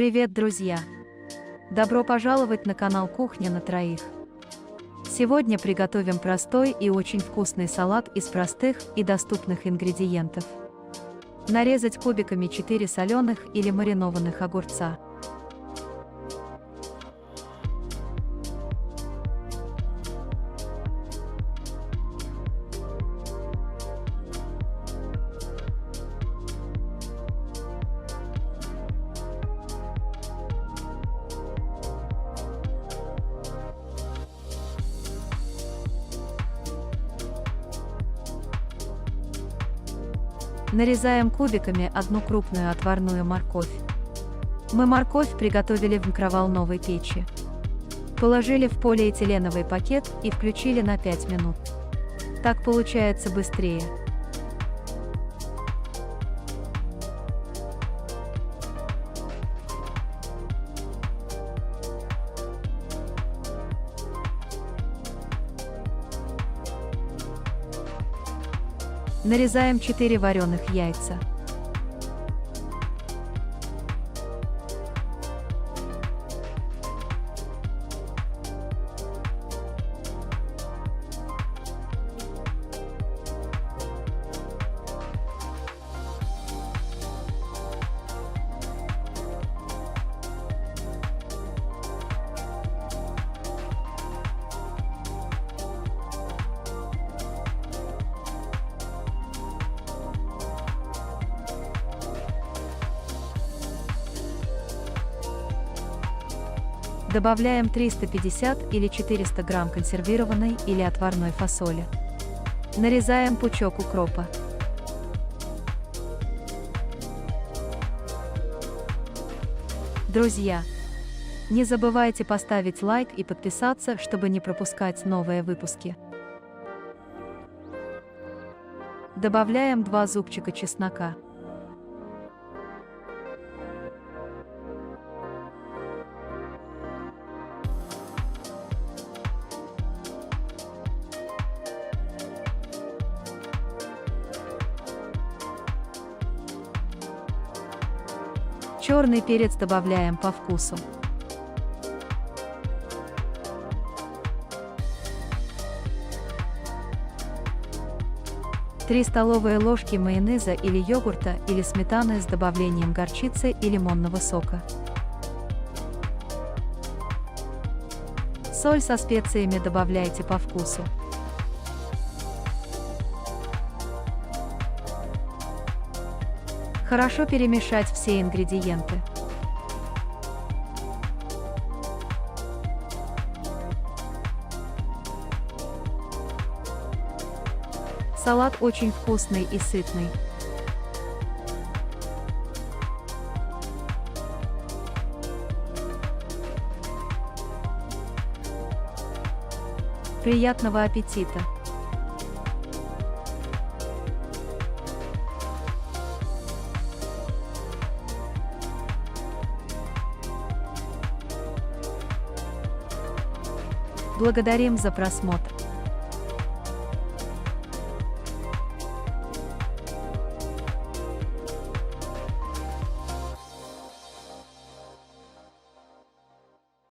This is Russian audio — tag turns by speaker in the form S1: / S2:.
S1: Привет, друзья! Добро пожаловать на канал «Кухня на троих». Сегодня приготовим простой и очень вкусный салат из простых и доступных ингредиентов. Нарезать кубиками 4 соленых или маринованных огурца. Нарезаем кубиками одну крупную отварную морковь. Мы морковь приготовили в микроволновой печи. Положили в полиэтиленовый пакет и включили на 5 минут. Так получается быстрее. Нарезаем 4 вареных яйца. Добавляем 350 или 400 грамм консервированной или отварной фасоли. Нарезаем пучок укропа. Друзья, не забывайте поставить лайк и подписаться, чтобы не пропускать новые выпуски. Добавляем 2 зубчика чеснока. Черный перец добавляем по вкусу. Три столовые ложки майонеза или йогурта или сметаны с добавлением горчицы и лимонного сока. Соль со специями добавляйте по вкусу. Хорошо перемешать все ингредиенты. Салат очень вкусный и сытный. Приятного аппетита! Благодарим за просмотр.